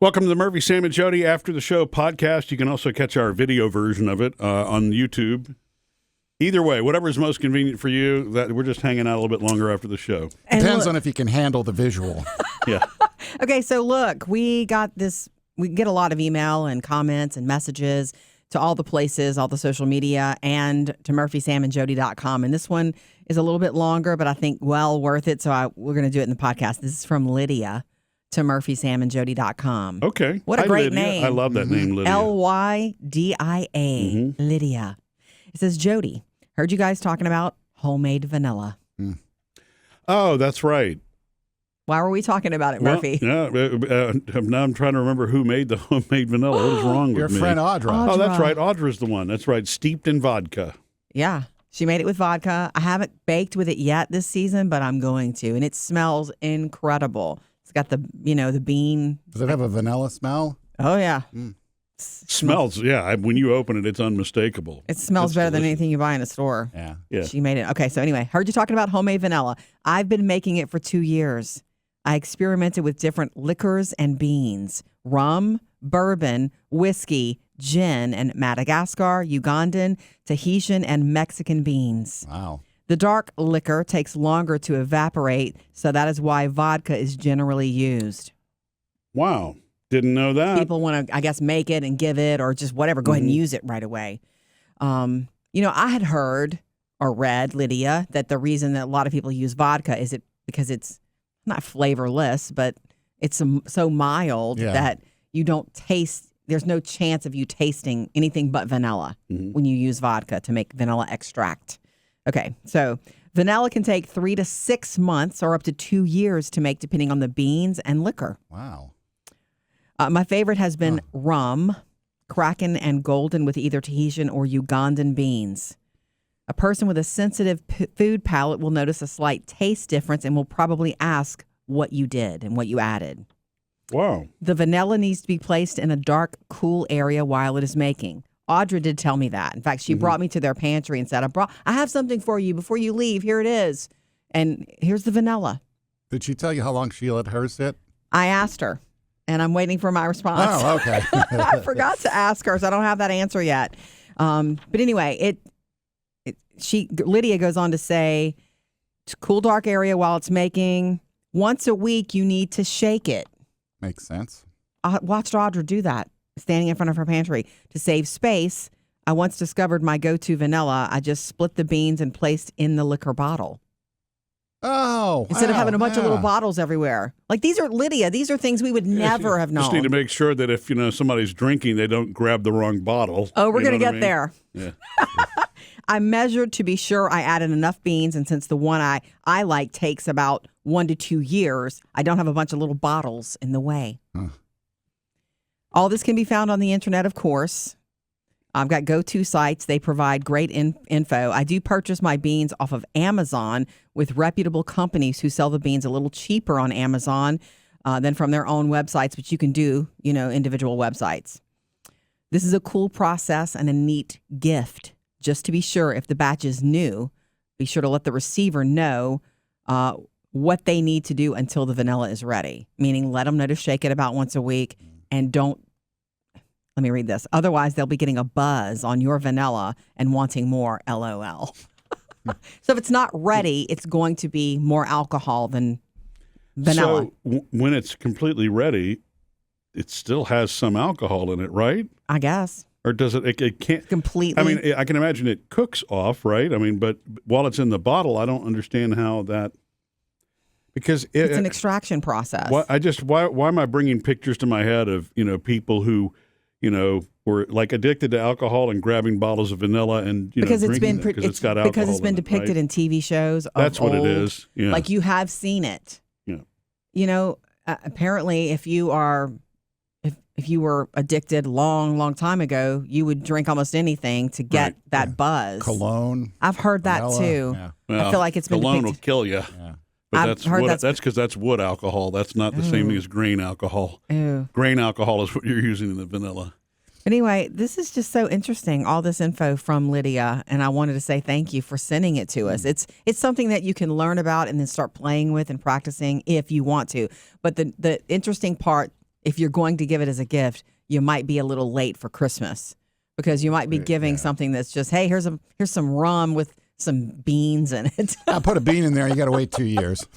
Welcome to the Murphy, Sam, and Jodi After the Show podcast. You can also catch our video version of it on YouTube. Either way, whatever is most convenient for you, that we're just hanging out a little bit longer after the show. Depends on if you can handle the visual. Yeah. Okay, so look, we got this. We get a lot of email and comments and messages to all the places, all the social media, and to murphysamandjodi.com. And this one is a little bit longer, but I think well worth it. So we're going to do it in the podcast. This is from Lydia to murphysamandjodi.com. Okay. What a great Lydia. name. I love that name, Lydia. Lydia. Lydia. It says, Jodi, heard you guys talking about homemade vanilla. Oh, that's right. Why were we talking about it, Murphy? Well, yeah, now I'm trying to remember who made the homemade vanilla. What is wrong Your with me? friend Audra. Oh, that's right. Audra's the one. That's right. Steeped in vodka. Yeah. She made it with vodka. I haven't baked with it yet this season, but I'm going to. And it smells incredible. It's got the bean. Does it have a vanilla smell? Oh, yeah. Smells, yeah. When you open it, it's unmistakable. It smells It's better than delicious. anything you buy in a store. Yeah. Yeah. She made it. Okay, so anyway, heard you talking about homemade vanilla. I've been making it for 2 years. I experimented with different liquors and beans, rum, bourbon, whiskey, gin, and Madagascar, Ugandan, Tahitian, and Mexican beans. Wow. The dark liquor takes longer to evaporate, so that is why vodka is generally used. Wow. Didn't know that. People want to, I guess, make it and give it or just whatever, go ahead and use it right away. I had heard or read, Lydia, that the reason that a lot of people use vodka is because it's not flavorless, but it's so mild that you don't taste, there's no chance of you tasting anything but vanilla when you use vodka to make vanilla extract. Okay, so vanilla can take 3 to 6 months or up to 2 years to make, depending on the beans and liquor. Wow. My favorite has been rum, Kraken, and golden with either Tahitian or Ugandan beans. A person with a sensitive food palate will notice a slight taste difference and will probably ask what you did and what you added. Wow. The vanilla needs to be placed in a dark, cool area while it is making. Audra did tell me that. In fact, she brought me to their pantry and said, I have something for you before you leave. Here it is. And here's the vanilla. Did she tell you how long she let hers sit? I asked her, and I'm waiting for my response. Oh, okay. I forgot to ask her, so I don't have that answer yet. But anyway, Lydia goes on to say, cool, dark area while it's making. Once a week, you need to shake it. Makes sense. I watched Audra do that, standing in front of her pantry. To save space, I once discovered my go-to vanilla. I just split the beans and placed in the liquor bottle. Oh, Instead of having a bunch of little yeah. bottles everywhere. Like, these are, Lydia, these are things we would never have known. Just need to make sure that if somebody's drinking, they don't grab the wrong bottle. Oh, we're going to You know get there. Yeah. I measured to be sure I added enough beans, and since the one I like takes about 1 to 2 years, I don't have a bunch of little bottles in the way. All this can be found on the internet, of course. I've got go-to sites. They provide great info. I do purchase my beans off of Amazon with reputable companies who sell the beans a little cheaper on Amazon than from their own websites, but you can do, individual websites. This is a cool process and a neat gift. Just to be sure, if the batch is new, be sure to let the receiver know what they need to do until the vanilla is ready. Meaning, let them know to shake it about once a week and don't. Let me read this. Otherwise, they'll be getting a buzz on your vanilla and wanting more. LOL. So if it's not ready, it's going to be more alcohol than vanilla. So when it's completely ready, it still has some alcohol in it, right? I guess. Or does it? It can't Completely. I mean, I can imagine it cooks off, right? I mean, but while it's in the bottle, I don't understand how that. Because it's an extraction process. Why am I bringing pictures to my head of people who, were like addicted to alcohol and grabbing bottles of vanilla and because it's drinking been because it's got alcohol. because it's been in it, depicted right? in TV shows. That's what it old. is. Yeah. Like you have seen it. Yeah. Apparently, if you are. If you were addicted long time ago, you would drink almost anything to get that buzz. Cologne. I've heard that vanilla. too. Yeah. Well, I feel like it's been cologne will depicted. kill you. Yeah. But I've heard that's because that's wood alcohol. That's not the same thing as grain alcohol. Ew. Grain alcohol is what you're using in the vanilla. Anyway, this is just so interesting, all this info from Lydia, and I wanted to say thank you for sending it to us. It's something that you can learn about and then start playing with and practicing if you want to. But the interesting part, if you're going to give it as a gift, you might be a little late for Christmas because you might be giving something that's just, hey, here's some rum with some beans in it. I put a bean in there. You got to wait 2 years.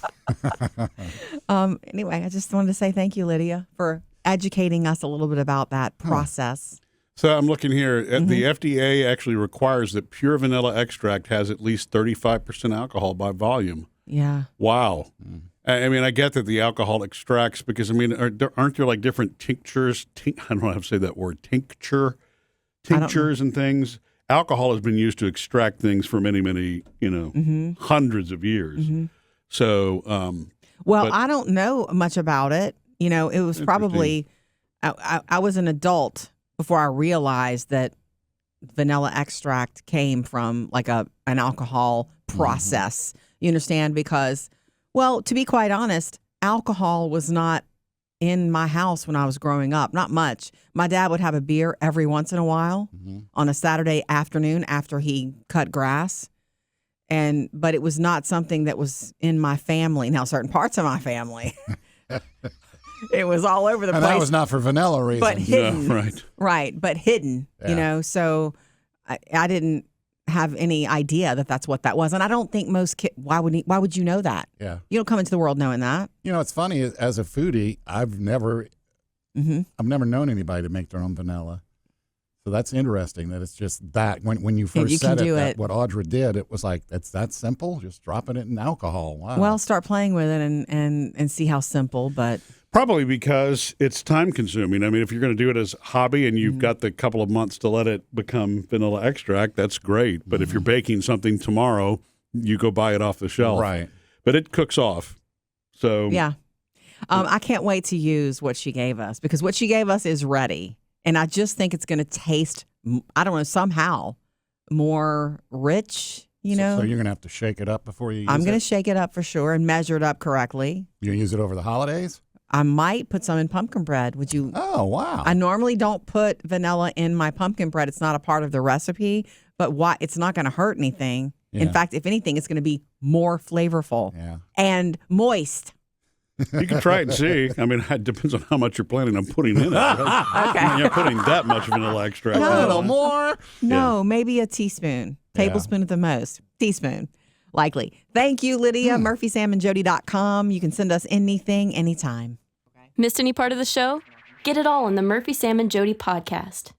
Anyway, I just wanted to say thank you, Lydia, for educating us a little bit about that process. So I'm looking here. The FDA actually requires that pure vanilla extract has at least 35% alcohol by volume. Yeah. Wow. I mean, I get that the alcohol extracts because, I mean, aren't there like different tinctures? I don't know how to say that word. Tinctures and things. Alcohol has been used to extract things for many, many, hundreds of years. So, well, I don't know much about it. It was probably, I was an adult before I realized that vanilla extract came from like an alcohol process. You understand? Because, well, to be quite honest, alcohol was not in my house when I was growing up. Not much. My dad would have a beer every once in a while on a Saturday afternoon after he cut grass. But it was not something that was in my family. Now, certain parts of my family, it was all over the place. And that was not for vanilla reasons. But hidden. Yeah, right. Right, but hidden, so I didn't have any idea that that's what that was. And I don't think most kids, why would you know that? Yeah. You don't come into the world knowing that. It's funny, as a foodie, I've never known anybody to make their own vanilla. So that's interesting that it's just that when you first said it, what Audra did, it was like, it's that simple, just dropping it in alcohol. Wow. Well, start playing with it and see how simple, but. Probably because it's time consuming. I mean, if you're going to do it as a hobby and you've got the couple of months to let it become vanilla extract, that's great. But if you're baking something tomorrow, you go buy it off the shelf. Right. But it cooks off. So yeah. I can't wait to use what she gave us because what she gave us is ready. And I just think it's going to taste, I don't know, somehow more rich, So you're going to have to shake it up before you use it? I'm going to shake it up for sure and measure it up correctly. You going to use it over the holidays? I might put some in pumpkin bread. Would you? Oh, wow. I normally don't put vanilla in my pumpkin bread. It's not a part of the recipe, but it's not going to hurt anything. Yeah. In fact, if anything, it's going to be more flavorful and moist. You can try it and see. I mean, it depends on how much you're planning on putting in it. Right? Okay. I mean, you're putting that much vanilla extract. No. A little more. No, maybe a teaspoon. Tablespoon at the most. Teaspoon. Likely. Thank you, Lydia. MurphySamandJody.com. You can send us anything, anytime. Missed any part of the show? Get it all on the Murphy, Sam, and Jody podcast.